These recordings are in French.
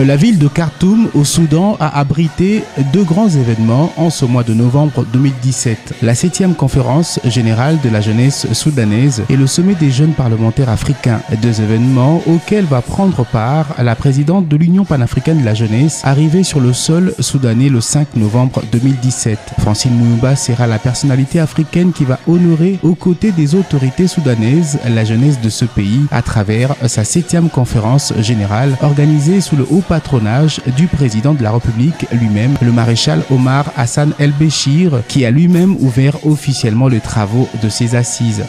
La ville de Khartoum, au Soudan, a abrité deux grands événements en ce mois de novembre 2017. La 7e conférence générale de la jeunesse soudanaise et le sommet des jeunes parlementaires africains. Deux événements auxquels va prendre part la présidente de l'Union panafricaine de la jeunesse, arrivée sur le sol soudanais le 5 novembre 2017. Francine Mouyoumba sera la personnalité africaine qui va honorer aux côtés des autorités soudanaises la jeunesse de ce pays à travers sa 7e conférence générale organisée sous le haut patronage du président de la République lui-même, le maréchal Omar Hassan El-Béchir, qui a lui-même ouvert officiellement les travaux de ces assises.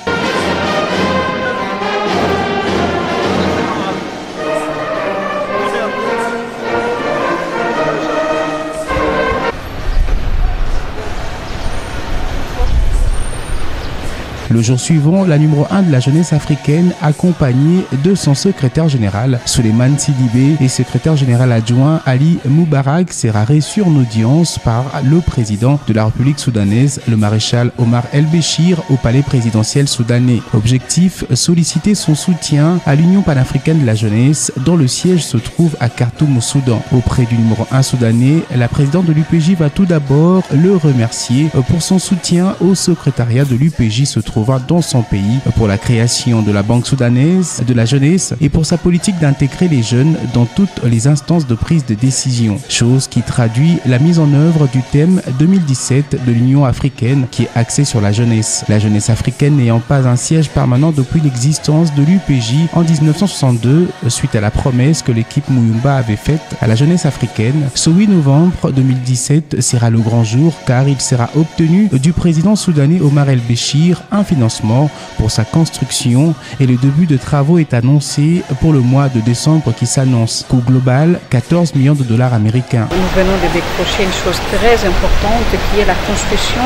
Le jour suivant, la numéro 1 de la jeunesse africaine, accompagnée de son secrétaire général, Souleymane Sidibé, et secrétaire général adjoint Ali Moubarak, sera reçu en audience par le président de la République soudanaise, le maréchal Omar El-Béchir, au palais présidentiel soudanais. Objectif, solliciter son soutien à l'Union panafricaine de la jeunesse, dont le siège se trouve à Khartoum au Soudan. Auprès du numéro 1 soudanais, la présidente de l'UPJ va tout d'abord le remercier pour son soutien au secrétariat de l'UPJ se trouvant dans son pays, pour la création de la Banque soudanaise de la jeunesse et pour sa politique d'intégrer les jeunes dans toutes les instances de prise de décision. Chose qui traduit la mise en œuvre du thème 2017 de l'Union africaine qui est axé sur la jeunesse. La jeunesse africaine n'ayant pas un siège permanent depuis l'existence de l'UPJ en 1962, suite à la promesse que l'équipe Mouyoumba avait faite à la jeunesse africaine. Ce 8 novembre 2017 sera le grand jour car il sera obtenu du président soudanais Omar El-Béchir un financement pour sa construction et le début de travaux est annoncé pour le mois de décembre qui s'annonce. Coût global, 14 millions de dollars américains. Nous venons de décrocher une chose très importante qui est la construction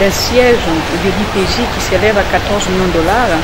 d'un siège de l'IPJ qui s'élève à 14 millions de dollars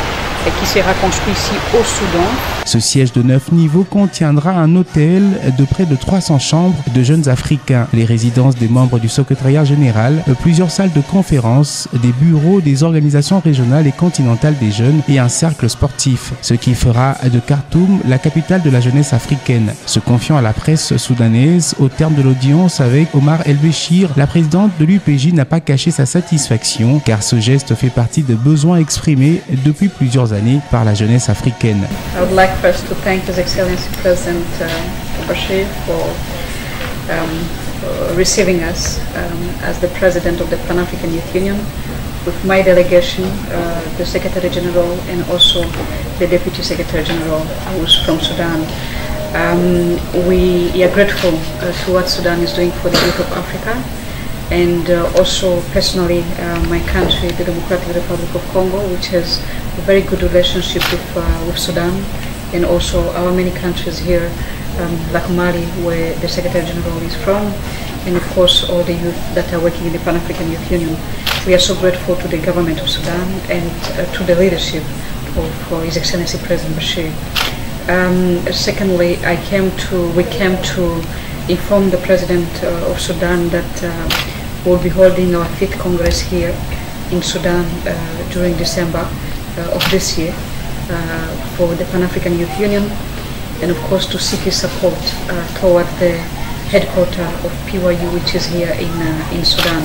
et qui sera construit ici au Soudan. Ce siège de 9 niveaux contiendra un hôtel de près de 300 chambres de jeunes africains, les résidences des membres du secrétariat général, plusieurs salles de conférences, des bureaux des organisations régionales et continentales des jeunes et un cercle sportif, ce qui fera de Khartoum la capitale de la jeunesse africaine. Se confiant à la presse soudanaise, au terme de l'audience avec Omar El-Béchir, la présidente de l'UPJ n'a pas caché sa satisfaction car ce geste fait partie des besoins exprimés depuis plusieurs années par la jeunesse africaine. I would like first to thank His Excellency President Bashir for receiving us as the President of the Pan-African Youth Union, with my delegation, the Secretary General and also the Deputy Secretary General who is from Sudan. We are grateful to what Sudan is doing for the youth of Africa. And also personally, my country, the Democratic Republic of Congo, which has a very good relationship with Sudan, and also our many countries here, like Mali, where the Secretary General is from, and of course all the youth that are working in the Pan-African Youth Union. We are so grateful to the government of Sudan and to the leadership of His Excellency President Bashir. Secondly, we came to inform the President of Sudan that we'll be holding our 5th Congress here in Sudan during December of this year for the Pan-African Youth Union, and of course to seek his support toward the headquarters of PYU, which is here in Sudan.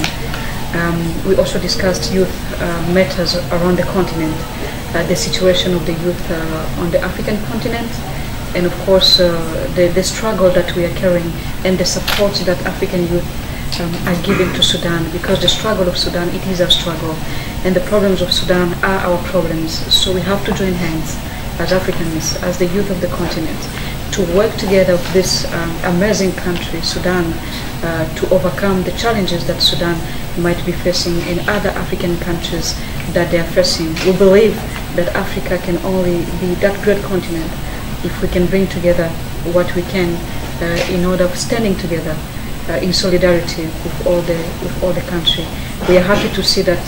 We also discussed youth matters around the continent, the situation of the youth on the African continent, and of course the struggle that we are carrying and the support that African youth are given to Sudan, because the struggle of Sudan, it is our struggle, and the problems of Sudan are our problems. So we have to join hands as Africans, as the youth of the continent, to work together with this amazing country, Sudan, to overcome the challenges that Sudan might be facing in other African countries that they are facing. We believe that Africa can only be that great continent if we can bring together what we can in order of standing together in solidarity with all the country. We are happy to see that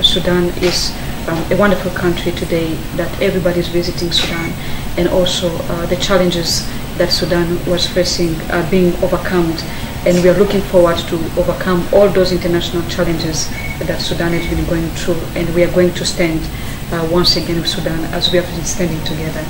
Sudan is a wonderful country today, that everybody is visiting Sudan, and also the challenges that Sudan was facing are being overcome and we are looking forward to overcome all those international challenges that Sudan has been going through, and we are going to stand once again with Sudan as we have been standing together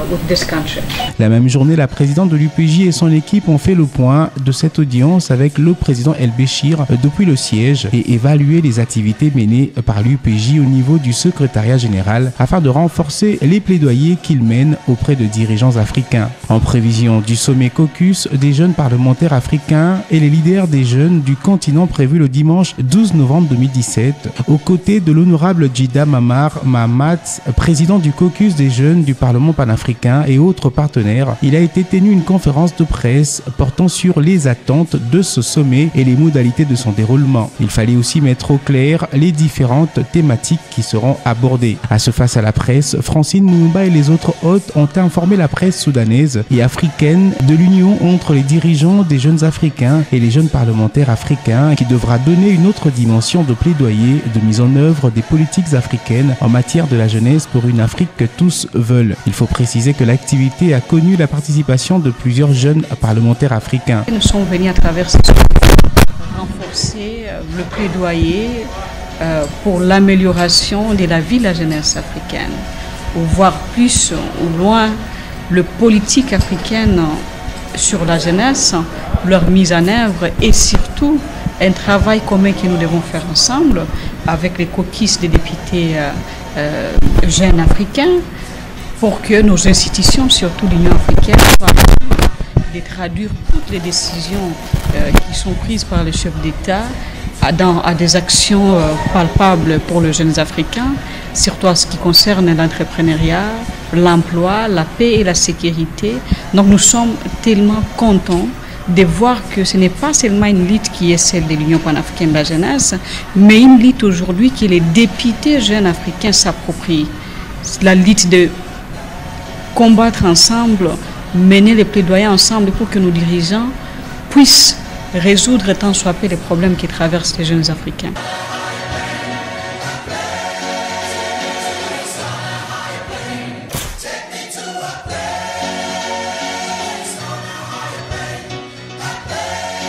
with this country. La même journée, la présidente de l'UPJ et son équipe ont fait le point de cette audience avec le président El-Béchir depuis le siège et évalué les activités menées par l'UPJ au niveau du secrétariat général afin de renforcer les plaidoyers qu'il mène auprès de dirigeants africains. En prévision du sommet caucus des jeunes parlementaires africains et les leaders des jeunes du continent prévu le dimanche 12 novembre 2017, aux côtés de l'honorable Djida Mamar Mahamat, président du caucus des jeunes du Parlement panafricain et autres partenaires, il a été tenu une conférence de presse portant sur les attentes de ce sommet et les modalités de son déroulement. Il fallait aussi mettre au clair les différentes thématiques qui seront abordées. À ce face à la presse, Francine Moumba et les autres hôtes ont informé la presse soudanaise et africaine de l'union entre les dirigeants des jeunes africains et les jeunes parlementaires africains qui devra donner une autre dimension de plaidoyer de mise en œuvre des politiques africaines en matière de la jeunesse pour une Afrique que tous veulent. Il faut préciser que l'activité a connu la participation de plusieurs jeunes parlementaires africains. Nous sommes venus à travers renforcer le plaidoyer pour l'amélioration de la vie de la jeunesse africaine, pour voir plus ou loin le politique africaine sur la jeunesse, leur mise en œuvre et surtout un travail commun que nous devons faire ensemble avec les caucus des députés jeunes africains, pour que nos institutions, surtout l'Union africaine, soient capables de traduire toutes les décisions qui sont prises par les chefs d'État à des actions palpables pour les jeunes Africains, surtout en ce qui concerne l'entrepreneuriat, l'emploi, la paix et la sécurité. Donc nous sommes tellement contents de voir que ce n'est pas seulement une lutte qui est celle de l'Union panafricaine de la jeunesse, mais une lutte aujourd'hui que les députés jeunes africains s'approprient. La lutte de combattre ensemble, mener les plaidoyers ensemble pour que nos dirigeants puissent résoudre tant soit peu les problèmes qui traversent les jeunes Africains.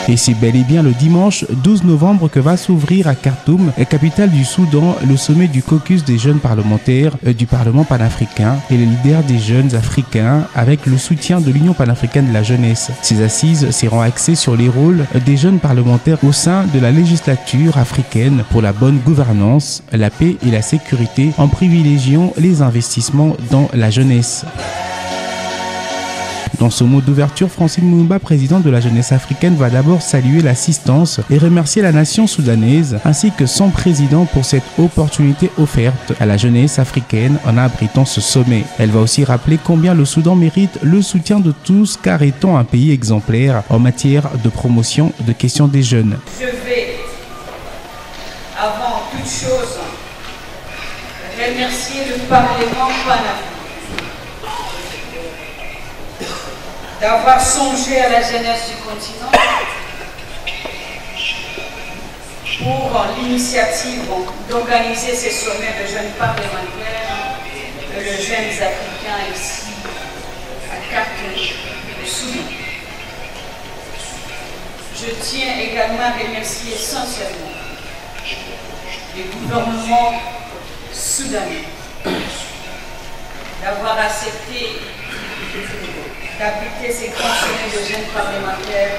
Et c'est bel et bien le dimanche 12 novembre que va s'ouvrir à Khartoum, capitale du Soudan, le sommet du caucus des jeunes parlementaires du Parlement panafricain et les leaders des jeunes africains avec le soutien de l'Union panafricaine de la jeunesse. Ces assises seront axées sur les rôles des jeunes parlementaires au sein de la législature africaine pour la bonne gouvernance, la paix et la sécurité en privilégiant les investissements dans la jeunesse. Dans ce mot d'ouverture, Francine Moumba, présidente de la jeunesse africaine, va d'abord saluer l'assistance et remercier la nation soudanaise ainsi que son président pour cette opportunité offerte à la jeunesse africaine en abritant ce sommet. Elle va aussi rappeler combien le Soudan mérite le soutien de tous car étant un pays exemplaire en matière de promotion de questions des jeunes. Je vais, avant toute chose, remercier le Parlement panafricain d'avoir songé à la jeunesse du continent pour l'initiative d'organiser ces sommets de jeunes parlementaires de jeunes africains ici à Khartoum, au Soudan. Je tiens également à remercier sincèrement le gouvernement soudanais d'avoir accepté d'abriter ces grands sommets de jeunes parlementaires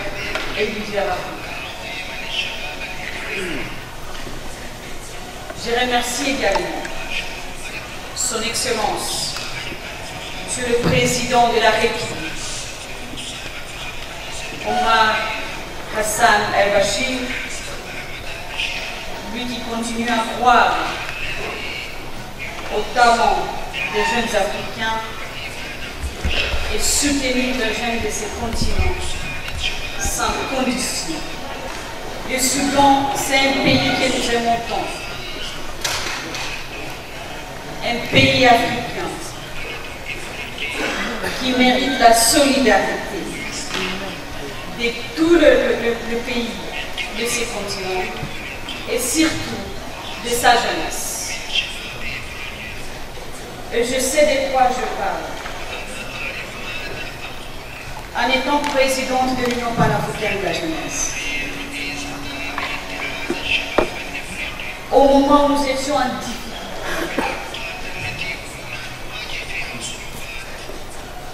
et leaders africains. Je remercie également Son Excellence, Monsieur le Président de la République, Omar Hassan El-Bashir, lui qui continue à croire au talent des jeunes Africains et soutenir les jeunes de ces continents sans condition. Le Soudan, c'est un pays que nous aimons tant. Un pays africain qui mérite la solidarité de tout le pays de ces continents et surtout de sa jeunesse. Et je sais de quoi je parle. en étant présidente de l'Union panafricaine de la jeunesse. Au moment où nous étions en difficulté,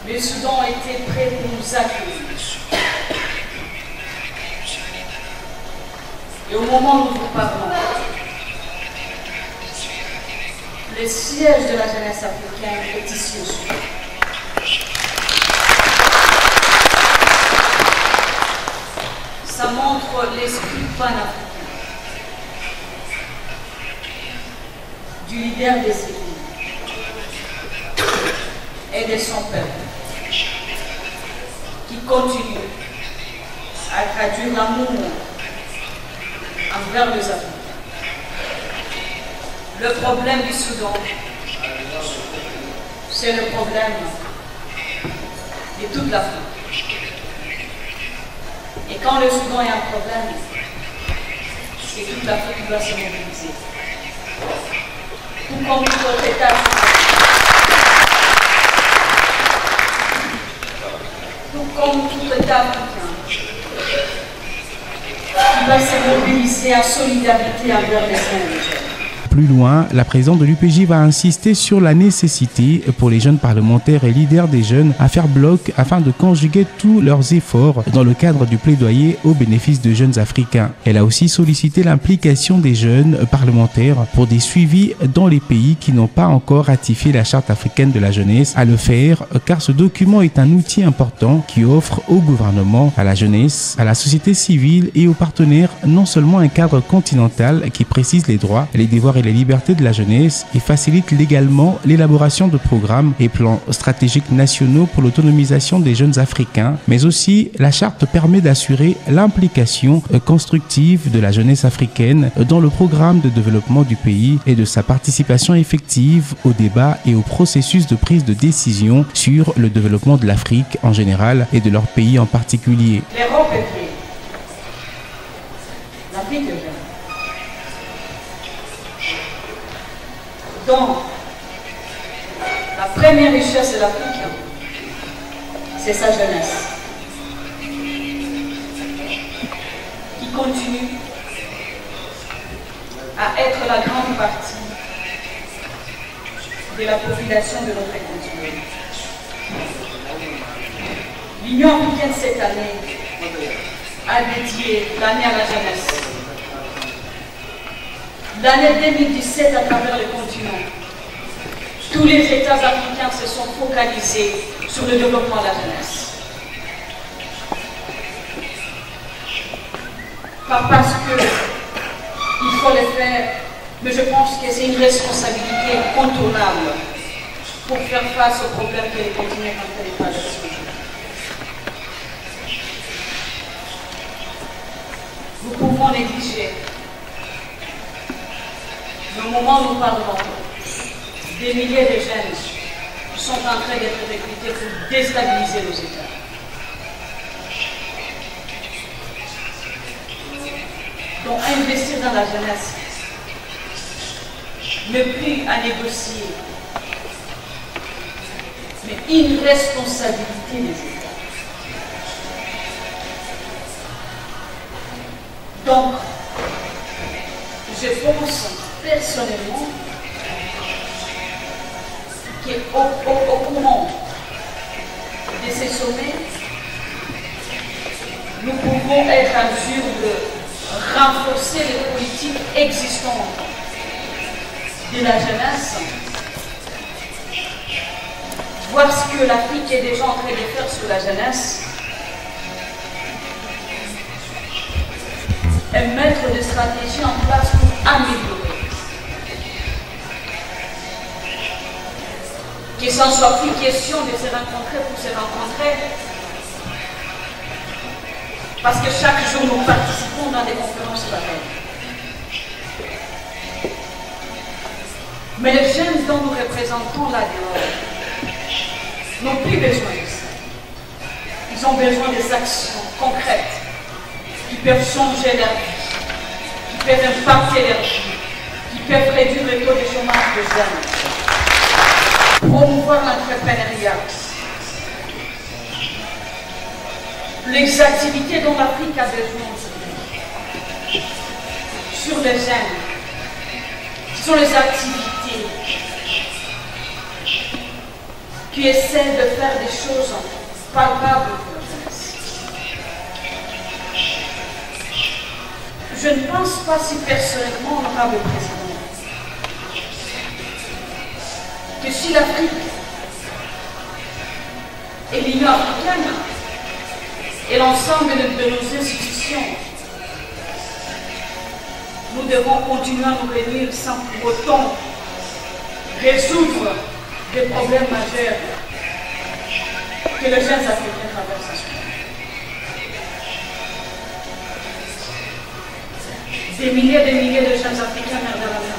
le Soudan était prêt pour nous accueillir. Et au moment où nous parlons, le siège de la jeunesse africaine est ici au Soudan. Ça montre l'esprit panafricain du leader des civils et de son peuple qui continue à traduire l'amour envers les Africains. Le problème du Soudan, c'est le problème de toute l'Afrique. Et quand le Soudan a un problème, c'est toute l'Afrique qui doit se mobiliser. Tout comme notre État, tout comme tout État africain, qui va se mobiliser en solidarité envers les uns et les autres. Plus loin, la présidente de l'UPJ va insister sur la nécessité pour les jeunes parlementaires et leaders des jeunes à faire bloc afin de conjuguer tous leurs efforts dans le cadre du plaidoyer au bénéfice de jeunes africains. Elle a aussi sollicité l'implication des jeunes parlementaires pour des suivis dans les pays qui n'ont pas encore ratifié la Charte africaine de la jeunesse à le faire, car ce document est un outil important qui offre au gouvernement, à la jeunesse, à la société civile et aux partenaires non seulement un cadre continental qui précise les droits, les devoirs et les libertés de la jeunesse et facilite légalement l'élaboration de programmes et plans stratégiques nationaux pour l'autonomisation des jeunes africains, mais aussi la charte permet d'assurer l'implication constructive de la jeunesse africaine dans le programme de développement du pays et de sa participation effective au débat et au processus de prise de décision sur le développement de l'Afrique en général et de leur pays en particulier. L'Europe est vieille. L'Afrique est jeune. Donc, la première richesse de l'Afrique, c'est sa jeunesse, qui continue à être la grande partie de la population de notre continent. L'Union africaine cette année a dédié l'année à la jeunesse. L'année 2017 à travers le continent, tous les États africains se sont focalisés sur le développement de la jeunesse. Pas parce qu'il faut le faire, mais je pense que c'est une responsabilité incontournable pour faire face aux problèmes que le continent est en train de traverser. Nous pouvons négliger. Au moment où nous parlons, des milliers de jeunes sont en train d'être recrutés pour déstabiliser nos États. Donc investir dans la jeunesse, ne plus à négocier, mais une responsabilité des États. Donc, je pense personnellement qu'au courant de ces sommets, nous pouvons être en mesure de renforcer les politiques existantes de la jeunesse, voir ce que l'Afrique est déjà en train de faire sur la jeunesse et mettre des stratégies en place pour améliorer. Qu'il s'en soit plus question de se rencontrer pour se rencontrer. Parce que chaque jour, nous participons dans des conférences pareilles. Mais les jeunes dont nous représentons là dehors n'ont plus besoin de ça. Ils ont besoin des actions concrètes qui peuvent changer leur vie, qui peuvent impacter leur vie, qui peuvent réduire le taux de chômage des jeunes, promouvoir l'entrepreneuriat, les activités dont l'Afrique a besoin aujourd'hui. Sur les jeunes, sur les activités qui essaient de faire des choses palpables pour la jeunesse. Je ne pense pas si personnellement, honorable président, que si l'Afrique et l'Union africaine et l'ensemble de nos institutions, nous devons continuer à nous réunir sans pour autant résoudre des problèmes majeurs que les jeunes Africains traversent en ce moment. Des milliers et des milliers de jeunes Africains meurent dans la mer.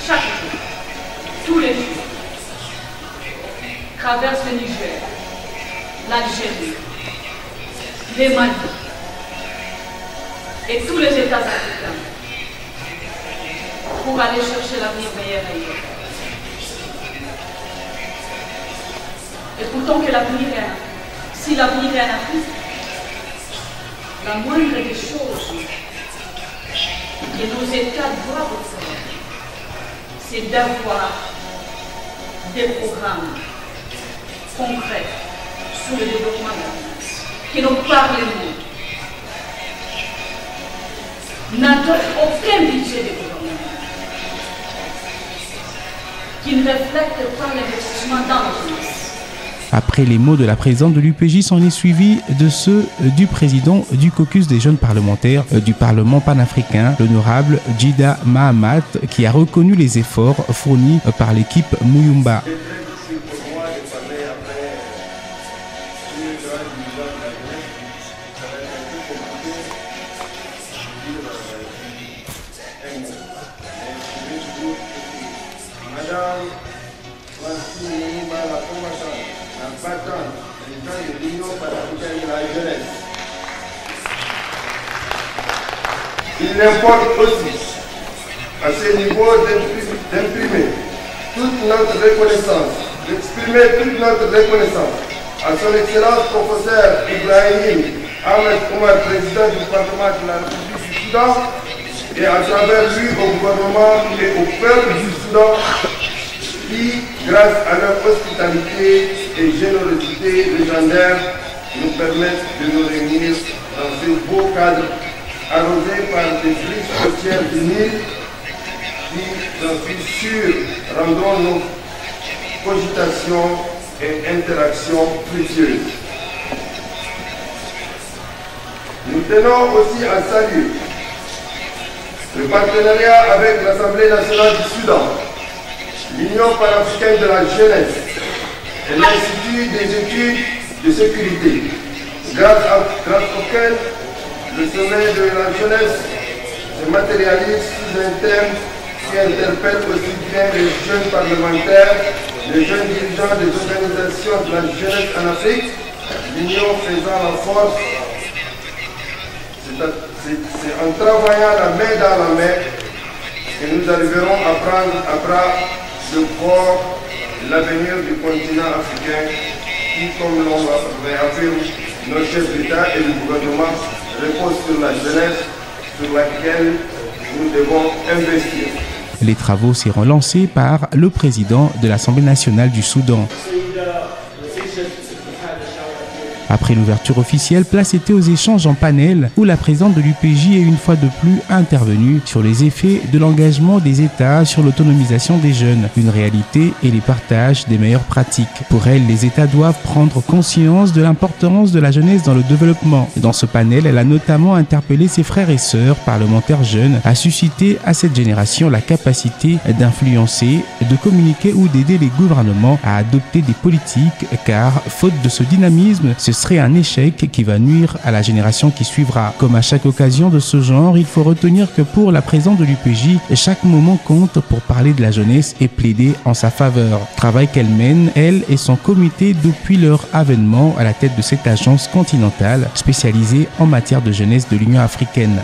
Chaque jour, tous les jours, traversent le Niger, l'Algérie, les Mali et tous les États africains pour aller chercher l'avenir meilleur ailleurs. Et pourtant que l'avenir est en Afrique. Si l'avenir est en Afrique, la moindre des choses que nos États doivent faire, c'est d'avoir des programmes concrets sur le développement de la jeunesse, qui n'ont pas les mots, n'adoptent aucun budget de gouvernement, qui ne reflète pas l'investissement dans la jeunesse. Après les mots de la présidente de l'UPJ, s'en est suivi de ceux du président du caucus des jeunes parlementaires du Parlement panafricain, l'honorable Djida Mahamat, qui a reconnu les efforts fournis par l'équipe Muyumba. Il importe aussi, à ce niveau, d'imprimer toute notre reconnaissance, d'exprimer toute notre reconnaissance à son Excellence professeur Ibrahim Ahmed Omar, président du Parlement de la République du Soudan, et à travers lui au gouvernement et au peuple du Soudan qui, grâce à leur hospitalité et générosité légendaire, nous permettent de nous réunir dans ce beau cadre arrosé par des brises côtières du Nil qui, j'en suis sûr, rendront nos cogitations et interactions fructueuses. Nous tenons aussi à saluer le partenariat avec l'Assemblée nationale du Soudan, l'Union panafricaine de la jeunesse et l'Institut des études de sécurité, grâce auquel le sommet de la jeunesse se matérialise sous un thème qui interpelle aussi bien les jeunes parlementaires, les jeunes dirigeants des organisations de la jeunesse en Afrique, l'union faisant la force. C'est en travaillant la main dans la main que nous arriverons à prendre à bras le corps l'avenir du continent africain qui, comme l'on réaffirme, nos chefs d'État et du gouvernement repose sur la jeunesse sur laquelle nous devons investir. Les travaux seront lancés par le président de l'Assemblée nationale du Soudan. Après l'ouverture officielle, place était aux échanges en panel où la présidente de l'UPJ est une fois de plus intervenue sur les effets de l'engagement des États sur l'autonomisation des jeunes, une réalité et les partages des meilleures pratiques. Pour elle, les États doivent prendre conscience de l'importance de la jeunesse dans le développement. Dans ce panel, elle a notamment interpellé ses frères et sœurs parlementaires jeunes à susciter à cette génération la capacité d'influencer, de communiquer ou d'aider les gouvernements à adopter des politiques car, faute de ce dynamisme, ce serait un échec qui va nuire à la génération qui suivra. Comme à chaque occasion de ce genre, il faut retenir que pour la présidente de l'UPJ, chaque moment compte pour parler de la jeunesse et plaider en sa faveur. Travail qu'elle mène, elle et son comité, depuis leur avènement à la tête de cette agence continentale spécialisée en matière de jeunesse de l'Union africaine.